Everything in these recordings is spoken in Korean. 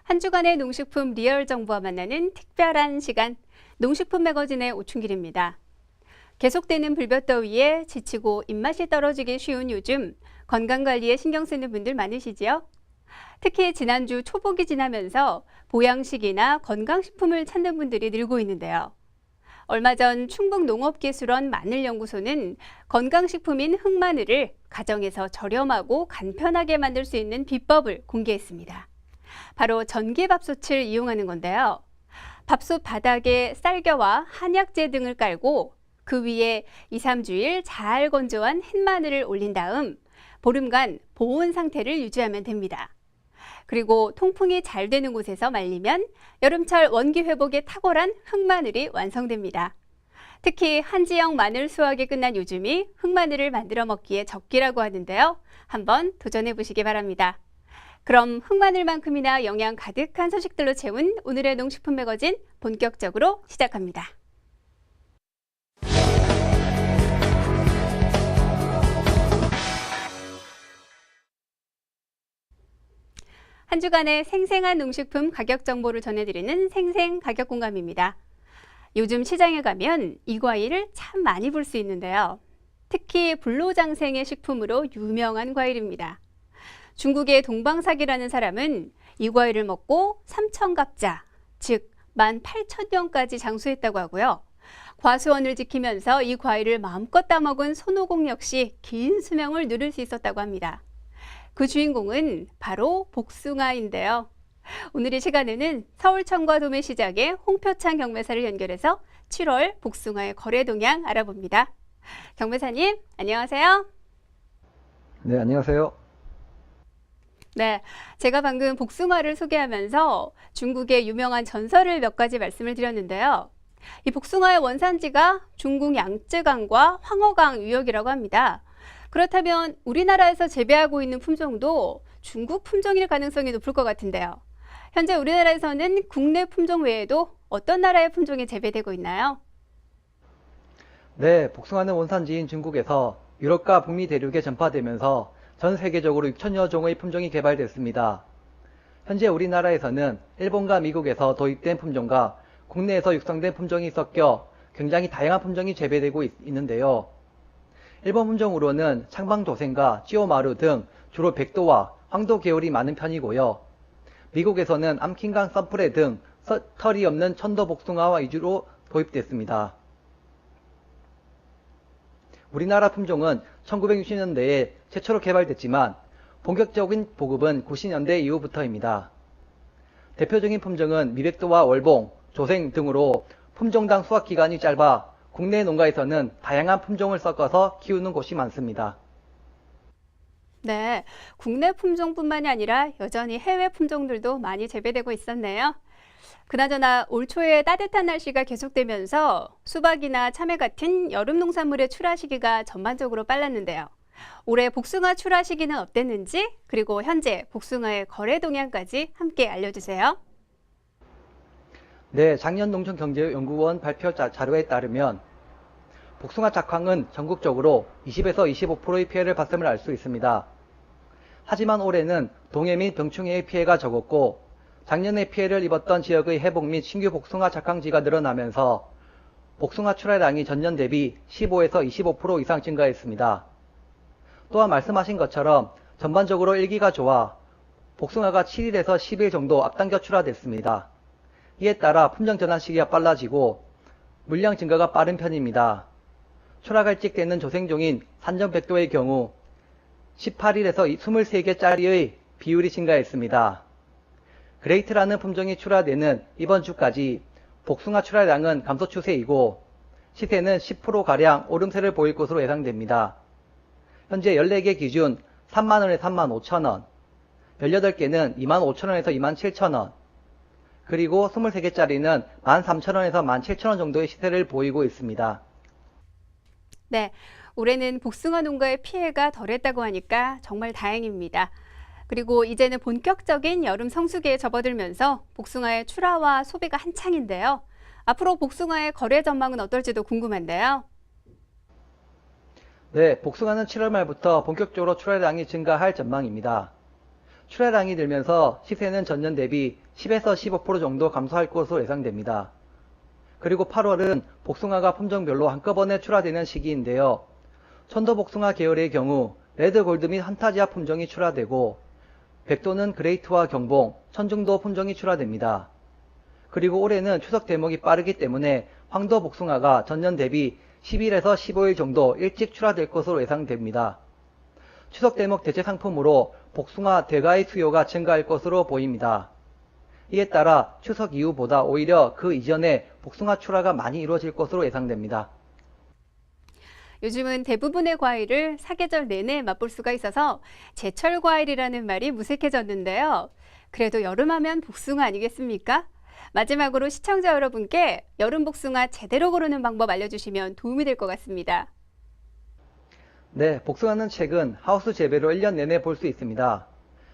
한 주간의 농식품 리얼 정보와 만나는 특별한 시간, 농식품 매거진의 오춘길입니다. 계속되는 불볕더위에 지치고 입맛이 떨어지기 쉬운 요즘 건강관리에 신경 쓰는 분들 많으시지요? 특히 지난주 초복이 지나면서 보양식이나 건강식품을 찾는 분들이 늘고 있는데요. 얼마 전 충북농업기술원 마늘연구소는 건강식품인 흑마늘을 가정에서 저렴하고 간편하게 만들 수 있는 비법을 공개했습니다. 바로 전기밥솥을 이용하는 건데요. 밥솥 바닥에 쌀겨와 한약재 등을 깔고 그 위에 2, 3주일 잘 건조한 햇마늘을 올린 다음 보름간 보온 상태를 유지하면 됩니다. 그리고 통풍이 잘 되는 곳에서 말리면 여름철 원기 회복에 탁월한 흑마늘이 완성됩니다. 특히 한지역 마늘 수확이 끝난 요즘이 흑마늘을 만들어 먹기에 적기라고 하는데요. 한번 도전해 보시기 바랍니다. 그럼 흑마늘만큼이나 영양 가득한 소식들로 채운 오늘의 농식품 매거진 본격적으로 시작합니다. 한 주간의 생생한 농식품 가격 정보를 전해드리는 생생가격공감입니다. 요즘 시장에 가면 이 과일을 참 많이 볼 수 있는데요. 특히 불로장생의 식품으로 유명한 과일입니다. 중국의 동방사기라는 사람은 이 과일을 먹고 삼천갑자, 즉 18,000년까지 장수했다고 하고요. 과수원을 지키면서 이 과일을 마음껏 따먹은 손오공 역시 긴 수명을 누릴 수 있었다고 합니다. 그 주인공은 바로 복숭아인데요. 오늘 이 시간에는 서울 청과 도매시장의 홍표창 경매사를 연결해서 7월 복숭아의 거래 동향 알아봅니다. 경매사님, 안녕하세요. 네, 안녕하세요. 네, 제가 방금 복숭아를 소개하면서 중국의 유명한 전설을 몇 가지 말씀을 드렸는데요. 이 복숭아의 원산지가 중국 양쯔강과 황허강 유역이라고 합니다. 그렇다면 우리나라에서 재배하고 있는 품종도 중국 품종일 가능성이 높을 것 같은데요. 현재 우리나라에서는 국내 품종 외에도 어떤 나라의 품종이 재배되고 있나요? 네, 복숭아는 원산지인 중국에서 유럽과 북미 대륙에 전파되면서 전 세계적으로 6천여 종의 품종이 개발됐습니다. 현재 우리나라에서는 일본과 미국에서 도입된 품종과 국내에서 육성된 품종이 섞여 굉장히 다양한 품종이 재배되고 있는데요. 일본 품종으로는 창방도생과 찌오마루 등 주로 백도와 황도 계열이 많은 편이고요. 미국에서는 암킹강 썬프레 등 털이 없는 천도 복숭아와 위주로 도입됐습니다. 우리나라 품종은 1960년대에 최초로 개발됐지만 본격적인 보급은 90년대 이후부터입니다. 대표적인 품종은 미백도와 월봉, 조생 등으로 품종당 수확기간이 짧아 국내 농가에서는 다양한 품종을 섞어서 키우는 곳이 많습니다. 네, 국내 품종뿐만이 아니라 여전히 해외 품종들도 많이 재배되고 있었네요. 그나저나 올 초에 따뜻한 날씨가 계속되면서 수박이나 참외 같은 여름 농산물의 출하 시기가 전반적으로 빨랐는데요. 올해 복숭아 출하 시기는 어땠는지, 그리고 현재 복숭아의 거래 동향까지 함께 알려주세요. 네, 작년 농촌경제연구원 발표 자료에 따르면 복숭아 작황은 전국적으로 20에서 25%의 피해를 봤음을 알 수 있습니다. 하지만 올해는 동해 및 병충해의 피해가 적었고 작년에 피해를 입었던 지역의 회복 및 신규 복숭아 작황지가 늘어나면서 복숭아 출하량이 전년 대비 15에서 25% 이상 증가했습니다. 또한 말씀하신 것처럼 전반적으로 일기가 좋아 복숭아가 7일에서 10일 정도 앞당겨 출하됐습니다. 이에 따라 품종 전환 시기가 빨라지고 물량 증가가 빠른 편입니다. 출하가 일찍 되는 조생종인 산정백도의 경우 18일에서 23개짜리의 비율이 증가했습니다. 그레이트라는 품종이 출하되는 이번 주까지 복숭아 출하량은 감소 추세이고 시세는 10%가량 오름세를 보일 것으로 예상됩니다. 현재 14개 기준 3만원에서 35,000원, 18개는 25,000원에서 27,000원, 그리고 23개짜리는 13,000원에서 17,000원 정도의 시세를 보이고 있습니다. 네, 올해는 복숭아 농가의 피해가 덜했다고 하니까 정말 다행입니다. 그리고 이제는 본격적인 여름 성수기에 접어들면서 복숭아의 출하와 소비가 한창인데요. 앞으로 복숭아의 거래 전망은 어떨지도 궁금한데요. 네, 복숭아는 7월 말부터 본격적으로 출하량이 증가할 전망입니다. 출하량이 늘면서 시세는 전년 대비 10에서 15% 정도 감소할 것으로 예상됩니다. 그리고 8월은 복숭아가 품종별로 한꺼번에 출하되는 시기인데요. 천도복숭아 계열의 경우 레드 골드 및 판타지아 품종이 출하되고 백도는 그레이트와 경봉, 천중도 품종이 출하됩니다. 그리고 올해는 추석 대목이 빠르기 때문에 황도 복숭아가 전년 대비 10일에서 15일 정도 일찍 출하될 것으로 예상됩니다. 추석 대목 대체 상품으로 복숭아 대가의 수요가 증가할 것으로 보입니다. 이에 따라 추석 이후보다 오히려 그 이전에 복숭아 출하가 많이 이루어질 것으로 예상됩니다. 요즘은 대부분의 과일을 사계절 내내 맛볼 수가 있어서 제철 과일이라는 말이 무색해졌는데요. 그래도 여름하면 복숭아 아니겠습니까? 마지막으로 시청자 여러분께 여름 복숭아 제대로 고르는 방법 알려주시면 도움이 될 것 같습니다. 네, 복숭아는 최근 하우스 재배로 1년 내내 볼 수 있습니다.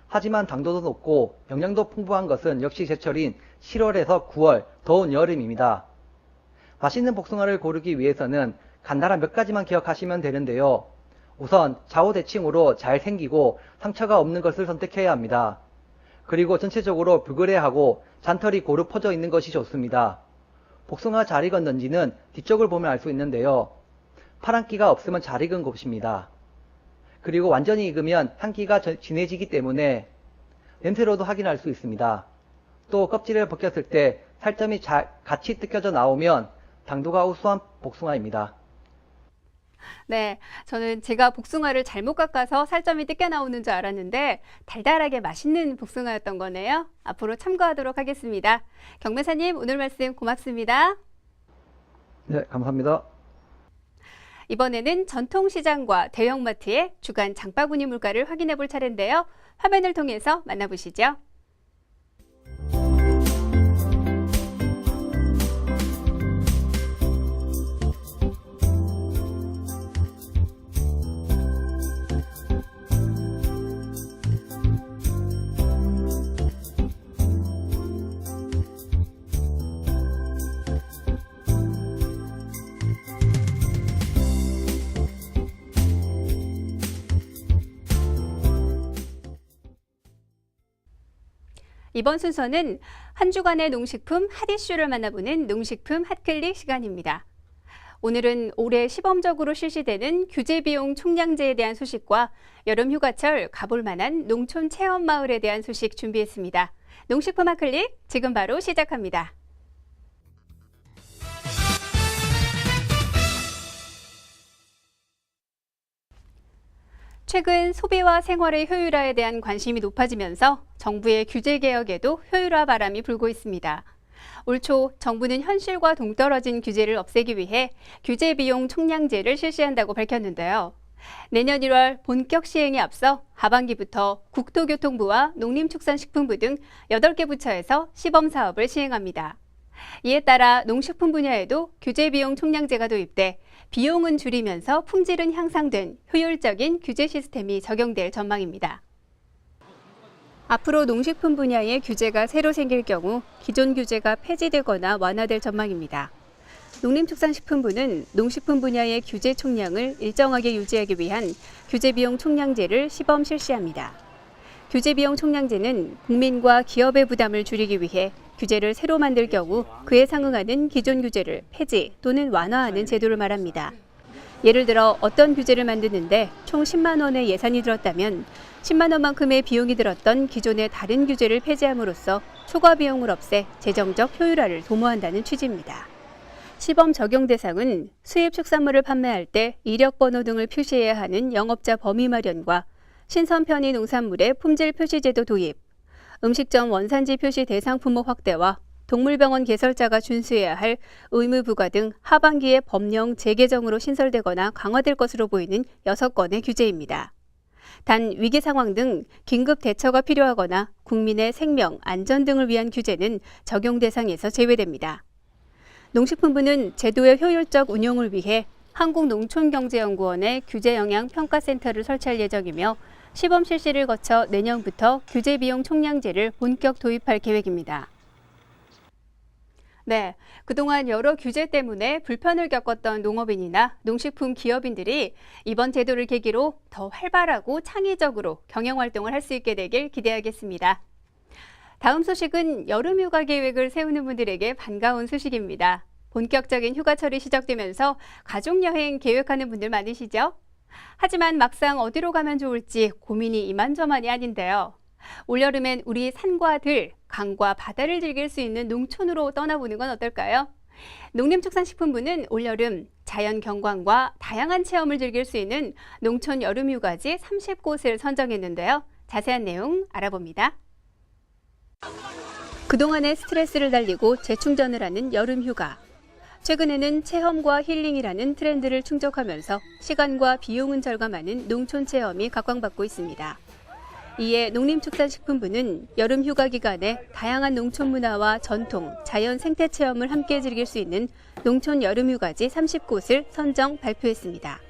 하지만 당도도 높고 영양도 풍부한 것은 역시 제철인 7월에서 9월 더운 여름입니다. 맛있는 복숭아를 고르기 위해서는 간단한 몇 가지만 기억하시면 되는데요. 우선 좌우대칭으로 잘 생기고 상처가 없는 것을 선택해야 합니다. 그리고 전체적으로 불그레하고 잔털이 고루 퍼져 있는 것이 좋습니다. 복숭아 잘 익었는지는 뒤쪽을 보면 알 수 있는데요. 파란기가 없으면 잘 익은 것입니다. 그리고 완전히 익으면 향기가 진해지기 때문에 냄새로도 확인할 수 있습니다. 또 껍질을 벗겼을 때 살점이 같이 뜯겨져 나오면 당도가 우수한 복숭아입니다. 네, 저는 제가 복숭아를 잘못 깎아서 살점이 뜯겨 나오는 줄 알았는데 달달하게 맛있는 복숭아였던 거네요. 앞으로 참고하도록 하겠습니다. 경매사님, 오늘 말씀 고맙습니다. 네, 감사합니다. 이번에는 전통시장과 대형마트의 주간 장바구니 물가를 확인해 볼 차례인데요. 화면을 통해서 만나보시죠. 이번 순서는 한 주간의 농식품 핫 이슈를 만나보는 농식품 핫클릭 시간입니다. 오늘은 올해 시범적으로 실시되는 규제비용 총량제에 대한 소식과 여름 휴가철 가볼 만한 농촌 체험 마을에 대한 소식 준비했습니다. 농식품 핫클릭 지금 바로 시작합니다. 최근 소비와 생활의 효율화에 대한 관심이 높아지면서 정부의 규제 개혁에도 효율화 바람이 불고 있습니다. 올 초 정부는 현실과 동떨어진 규제를 없애기 위해 규제 비용 총량제를 실시한다고 밝혔는데요. 내년 1월 본격 시행에 앞서 하반기부터 국토교통부와 농림축산식품부 등 8개 부처에서 시범 사업을 시행합니다. 이에 따라 농식품 분야에도 규제 비용 총량제가 도입돼 비용은 줄이면서 품질은 향상된 효율적인 규제 시스템이 적용될 전망입니다. 앞으로 농식품 분야의 규제가 새로 생길 경우 기존 규제가 폐지되거나 완화될 전망입니다. 농림축산식품부는 농식품 분야의 규제 총량을 일정하게 유지하기 위한 규제 비용 총량제를 시범 실시합니다. 규제 비용 총량제는 국민과 기업의 부담을 줄이기 위해 규제를 새로 만들 경우 그에 상응하는 기존 규제를 폐지 또는 완화하는 제도를 말합니다. 예를 들어 어떤 규제를 만드는데 총 10만 원의 예산이 들었다면 10만 원만큼의 비용이 들었던 기존의 다른 규제를 폐지함으로써 초과 비용을 없애 재정적 효율화를 도모한다는 취지입니다. 시범 적용 대상은 수입 축산물을 판매할 때 이력번호 등을 표시해야 하는 영업자 범위 마련과 신선 편의 농산물의 품질 표시 제도 도입, 음식점 원산지 표시 대상 품목 확대와 동물병원 개설자가 준수해야 할 의무 부과 등 하반기에 법령 재개정으로 신설되거나 강화될 것으로 보이는 6건의 규제입니다. 단 위기 상황 등 긴급 대처가 필요하거나 국민의 생명, 안전 등을 위한 규제는 적용 대상에서 제외됩니다. 농식품부는 제도의 효율적 운용을 위해 한국농촌경제연구원의 규제영향평가센터를 설치할 예정이며 시범 실시를 거쳐 내년부터 규제 비용 총량제를 본격 도입할 계획입니다. 네, 그동안 여러 규제 때문에 불편을 겪었던 농업인이나 농식품 기업인들이 이번 제도를 계기로 더 활발하고 창의적으로 경영 활동을 할 수 있게 되길 기대하겠습니다. 다음 소식은 여름 휴가 계획을 세우는 분들에게 반가운 소식입니다. 본격적인 휴가철이 시작되면서 가족 여행 계획하는 분들 많으시죠? 하지만 막상 어디로 가면 좋을지 고민이 이만저만이 아닌데요. 올여름엔 우리 산과 들, 강과 바다를 즐길 수 있는 농촌으로 떠나보는 건 어떨까요? 농림축산식품부는 올여름 자연 경관과 다양한 체험을 즐길 수 있는 농촌 여름휴가지 30곳을 선정했는데요. 자세한 내용 알아봅니다. 그동안의 스트레스를 달리고 재충전을 하는 여름휴가. 최근에는 체험과 힐링이라는 트렌드를 충족하면서 시간과 비용은 절감하는 농촌 체험이 각광받고 있습니다. 이에 농림축산식품부는 여름 휴가 기간에 다양한 농촌 문화와 전통, 자연 생태 체험을 함께 즐길 수 있는 농촌 여름 휴가지 30곳을 선정 발표했습니다.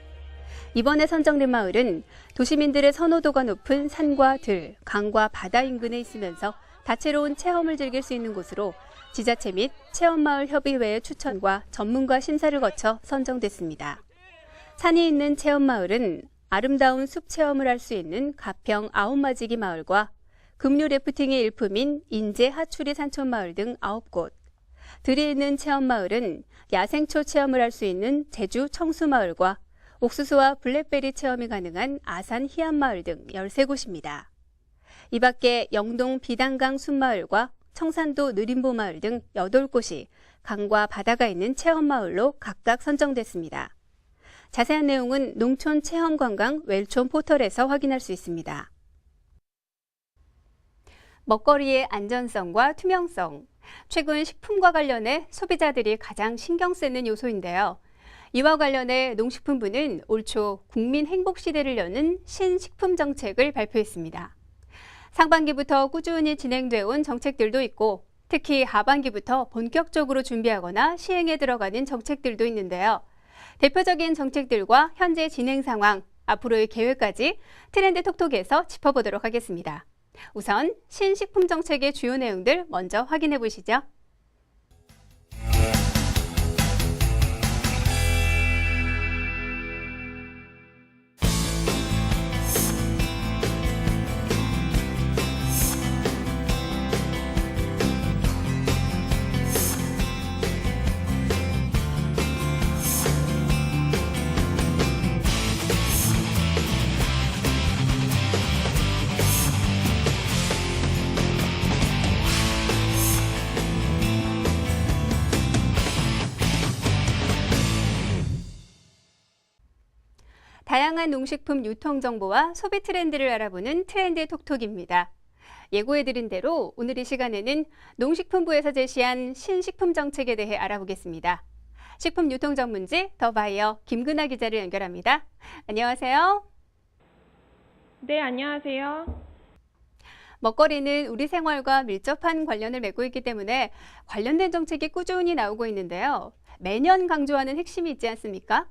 이번에 선정된 마을은 도시민들의 선호도가 높은 산과 들, 강과 바다 인근에 있으면서 다채로운 체험을 즐길 수 있는 곳으로 지자체 및 체험마을 협의회의 추천과 전문가 심사를 거쳐 선정됐습니다. 산이 있는 체험마을은 아름다운 숲 체험을 할 수 있는 가평 아홉마지기 마을과 급류 래프팅의 일품인 인제 하추리 산촌마을 등 9곳, 들이 있는 체험마을은 야생초 체험을 할 수 있는 제주 청수마을과 옥수수와 블랙베리 체험이 가능한 아산 희안마을 등 13곳입니다. 이 밖에 영동 비단강 숲마을과 청산도 느림보마을 등 8곳이 강과 바다가 있는 체험마을로 각각 선정됐습니다. 자세한 내용은 농촌 체험관광 웰촌 포털에서 확인할 수 있습니다. 먹거리의 안전성과 투명성. 최근 식품과 관련해 소비자들이 가장 신경 쓰는 요소인데요. 이와 관련해 농식품부는 올 초 국민 행복 시대를 여는 신식품 정책을 발표했습니다. 상반기부터 꾸준히 진행돼 온 정책들도 있고 특히 하반기부터 본격적으로 준비하거나 시행에 들어가는 정책들도 있는데요. 대표적인 정책들과 현재 진행 상황, 앞으로의 계획까지 트렌드 톡톡에서 짚어보도록 하겠습니다. 우선 신식품 정책의 주요 내용들 먼저 확인해 보시죠. 다양한 농식품 유통 정보와 소비 트렌드를 알아보는 트렌드 톡톡입니다. 예고해드린 대로 오늘 이 시간에는 농식품부에서 제시한 신식품 정책에 대해 알아보겠습니다. 식품유통 전문지 더바이어 김근아 기자를 연결합니다. 안녕하세요. 네, 안녕하세요. 먹거리는 우리 생활과 밀접한 관련을 맺고 있기 때문에 관련된 정책이 꾸준히 나오고 있는데요. 매년 강조하는 핵심이 있지 않습니까?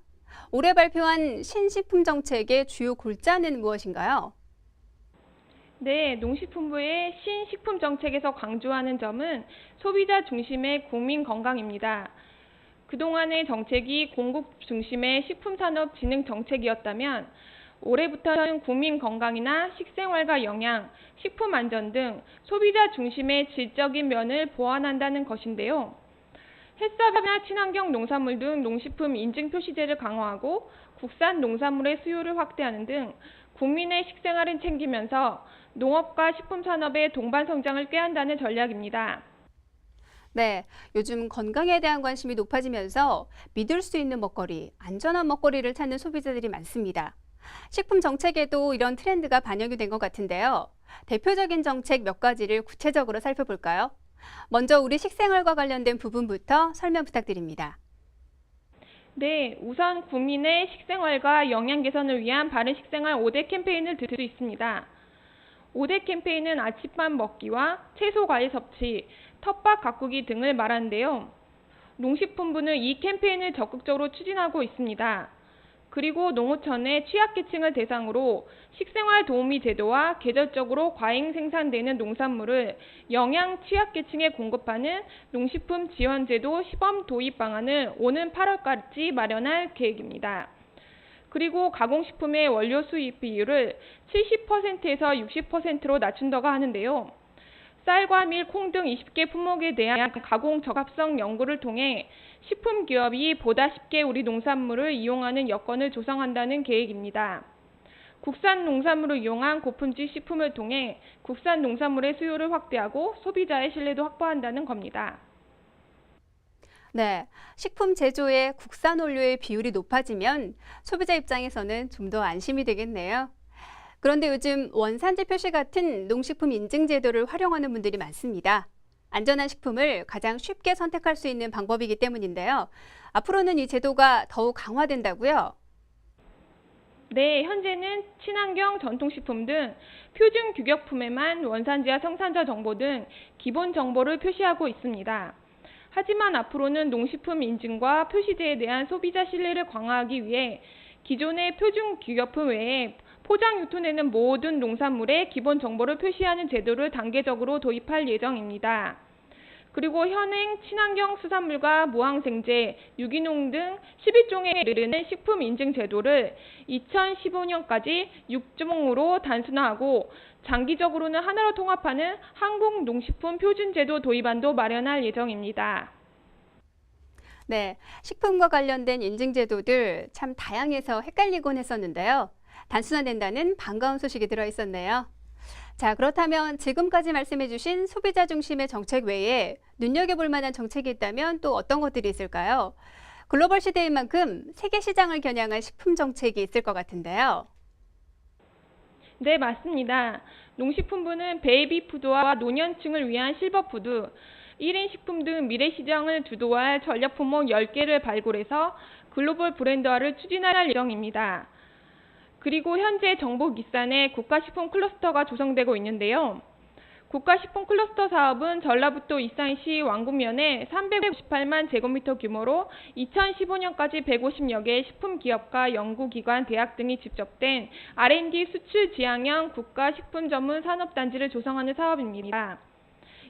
올해 발표한 신식품 정책의 주요 골자는 무엇인가요? 네, 농식품부의 신식품 정책에서 강조하는 점은 소비자 중심의 국민 건강입니다. 그동안의 정책이 공급 중심의 식품산업 진흥 정책이었다면 올해부터는 국민 건강이나 식생활과 영양, 식품 안전 등 소비자 중심의 질적인 면을 보완한다는 것인데요. 햇섭이나 친환경 농산물 등 농식품 인증 표시제를 강화하고 국산 농산물의 수요를 확대하는 등 국민의 식생활을 챙기면서 농업과 식품 산업의 동반 성장을 꾀한다는 전략입니다. 네, 요즘 건강에 대한 관심이 높아지면서 믿을 수 있는 먹거리, 안전한 먹거리를 찾는 소비자들이 많습니다. 식품 정책에도 이런 트렌드가 반영이 된 것 같은데요. 대표적인 정책 몇 가지를 구체적으로 살펴볼까요? 먼저 우리 식생활과 관련된 부분부터 설명 부탁드립니다. 네, 우선 국민의 식생활과 영양 개선을 위한 바른 식생활 5대 캠페인을 들 수 있습니다. 5대 캠페인은 아침밥 먹기와 채소 과일 섭취, 텃밭 가꾸기 등을 말하는데요. 농식품부는 이 캠페인을 적극적으로 추진하고 있습니다. 그리고 농어촌의 취약계층을 대상으로 식생활 도우미 제도와 계절적으로 과잉 생산되는 농산물을 영양 취약계층에 공급하는 농식품 지원제도 시범 도입 방안을 오는 8월까지 마련할 계획입니다. 그리고 가공식품의 원료 수입 비율을 70%에서 60%로 낮춘다고 하는데요. 쌀과 밀, 콩 등 20개 품목에 대한 가공 적합성 연구를 통해 식품기업이 보다 쉽게 우리 농산물을 이용하는 여건을 조성한다는 계획입니다. 국산 농산물을 이용한 고품질 식품을 통해 국산 농산물의 수요를 확대하고 소비자의 신뢰도 확보한다는 겁니다. 네, 식품 제조에 국산 원료의 비율이 높아지면 소비자 입장에서는 좀 더 안심이 되겠네요. 그런데 요즘 원산지 표시 같은 농식품 인증 제도를 활용하는 분들이 많습니다. 안전한 식품을 가장 쉽게 선택할 수 있는 방법이기 때문인데요. 앞으로는 이 제도가 더욱 강화된다고요? 네, 현재는 친환경 전통식품 등 표준 규격품에만 원산지와 생산자 정보 등 기본 정보를 표시하고 있습니다. 하지만 앞으로는 농식품 인증과 표시제에 대한 소비자 신뢰를 강화하기 위해 기존의 표준 규격품 외에 포장 유통되는 모든 농산물의 기본 정보를 표시하는 제도를 단계적으로 도입할 예정입니다. 그리고 현행 친환경 수산물과 무항생제, 유기농 등 11종에 이르는 식품 인증 제도를 2015년까지 6종으로 단순화하고 장기적으로는 하나로 통합하는 한국 농식품 표준 제도 도입안도 마련할 예정입니다. 네, 식품과 관련된 인증 제도들 참 다양해서 헷갈리곤 했었는데요. 단순화된다는 반가운 소식이 들어있었네요. 자, 그렇다면 지금까지 말씀해주신 소비자 중심의 정책 외에 눈여겨볼 만한 정책이 있다면 또 어떤 것들이 있을까요? 글로벌 시대인 만큼 세계 시장을 겨냥한 식품 정책이 있을 것 같은데요. 네, 맞습니다. 농식품부는 베이비푸드와 노년층을 위한 실버푸드, 1인 식품 등 미래 시장을 주도할 전략 품목 10개를 발굴해서 글로벌 브랜드화를 추진할 예정입니다. 그리고 현재 정부 기산에 국가식품 클러스터가 조성되고 있는데요. 국가식품 클러스터 사업은 전라북도 이산시 왕군면에 358만 제곱미터 규모로 2015년까지 150여 개의 식품기업과 연구기관, 대학 등이 집적된 R&D 수출 지향형 국가식품 전문 산업단지를 조성하는 사업입니다.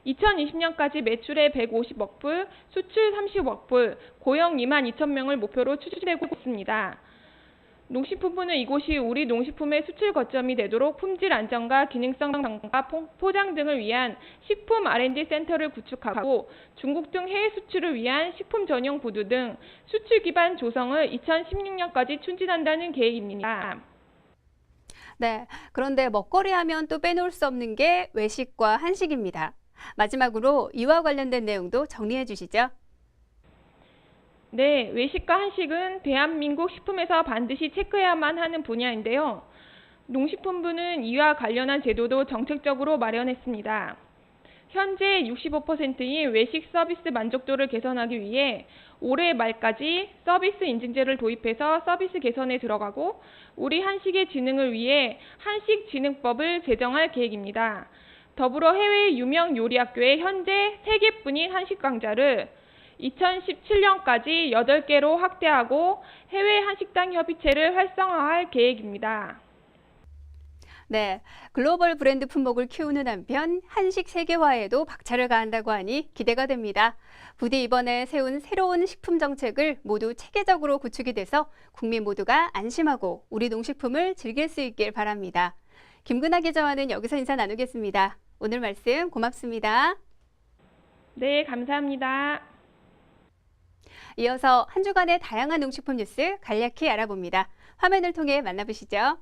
2020년까지 매출의 150억 불, 수출 30억 불, 고용 2만 2천 명을 목표로 추진되고 있습니다. 농식품부는 이곳이 우리 농식품의 수출 거점이 되도록 품질 안정과 기능성 강화, 포장 등을 위한 식품 R&D 센터를 구축하고 중국 등 해외 수출을 위한 식품 전용 부두 등 수출 기반 조성을 2016년까지 추진한다는 계획입니다. 네, 그런데 먹거리 하면 또 빼놓을 수 없는 게 외식과 한식입니다. 마지막으로 이와 관련된 내용도 정리해 주시죠. 네, 외식과 한식은 대한민국 식품에서 반드시 체크해야만 하는 분야인데요. 농식품부는 이와 관련한 제도도 정책적으로 마련했습니다. 현재 65%인 외식 서비스 만족도를 개선하기 위해 올해 말까지 서비스 인증제를 도입해서 서비스 개선에 들어가고 우리 한식의 진흥을 위해 한식진흥법을 제정할 계획입니다. 더불어 해외 유명 요리학교의 현재 3개뿐인 한식 강좌를 2017년까지 8개로 확대하고 해외 한식당 협의체를 활성화할 계획입니다. 네, 글로벌 브랜드 품목을 키우는 한편 한식 세계화에도 박차를 가한다고 하니 기대가 됩니다. 부디 이번에 세운 새로운 식품 정책을 모두 체계적으로 구축이 돼서 국민 모두가 안심하고 우리 농식품을 즐길 수 있길 바랍니다. 김근아 기자와는 여기서 인사 나누겠습니다. 오늘 말씀 고맙습니다. 네, 감사합니다. 이어서 한 주간의 다양한 농식품 뉴스 간략히 알아봅니다. 화면을 통해 만나보시죠.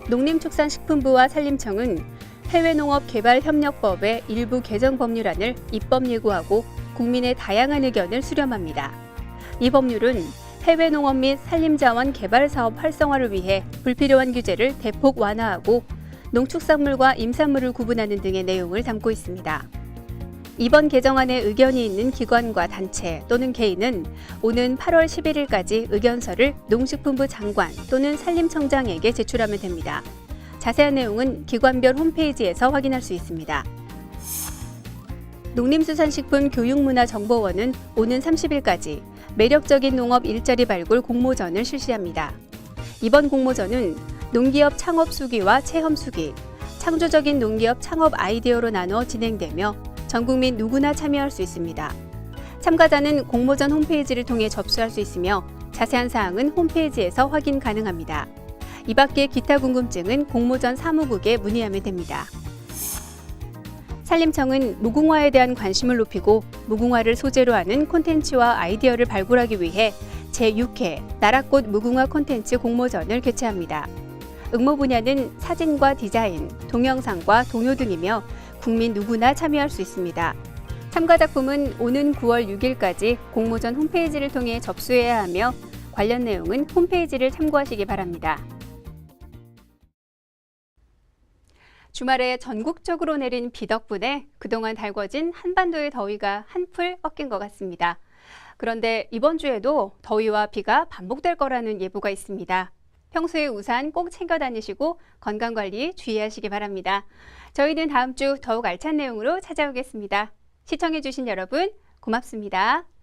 농림축산식품부와 산림청은 해외농업개발협력법의 일부 개정 법률안을 입법 예고하고 국민의 다양한 의견을 수렴합니다. 이 법률은 해외농업 및 산림자원 개발 사업 활성화를 위해 불필요한 규제를 대폭 완화하고 농축산물과 임산물을 구분하는 등의 내용을 담고 있습니다. 이번 개정안에 의견이 있는 기관과 단체 또는 개인은 오는 8월 11일까지 의견서를 농식품부 장관 또는 산림청장에게 제출하면 됩니다. 자세한 내용은 기관별 홈페이지에서 확인할 수 있습니다. 농림수산식품교육문화정보원은 오는 30일까지 매력적인 농업 일자리 발굴 공모전을 실시합니다. 이번 공모전은 농기업 창업 수기와 체험 수기, 창조적인 농기업 창업 아이디어로 나눠 진행되며 전 국민 누구나 참여할 수 있습니다. 참가자는 공모전 홈페이지를 통해 접수할 수 있으며 자세한 사항은 홈페이지에서 확인 가능합니다. 이 밖에 기타 궁금증은 공모전 사무국에 문의하면 됩니다. 산림청은 무궁화에 대한 관심을 높이고 무궁화를 소재로 하는 콘텐츠와 아이디어를 발굴하기 위해 제6회 나라꽃 무궁화 콘텐츠 공모전을 개최합니다. 응모 분야는 사진과 디자인, 동영상과 동요 등이며 국민 누구나 참여할 수 있습니다. 참가 작품은 오는 9월 6일까지 공모전 홈페이지를 통해 접수해야 하며 관련 내용은 홈페이지를 참고하시기 바랍니다. 주말에 전국적으로 내린 비 덕분에 그동안 달궈진 한반도의 더위가 한풀 꺾인 것 같습니다. 그런데 이번 주에도 더위와 비가 반복될 거라는 예보가 있습니다. 평소에 우산 꼭 챙겨 다니시고 건강관리 주의하시기 바랍니다. 저희는 다음 주 더욱 알찬 내용으로 찾아오겠습니다. 시청해주신 여러분 고맙습니다.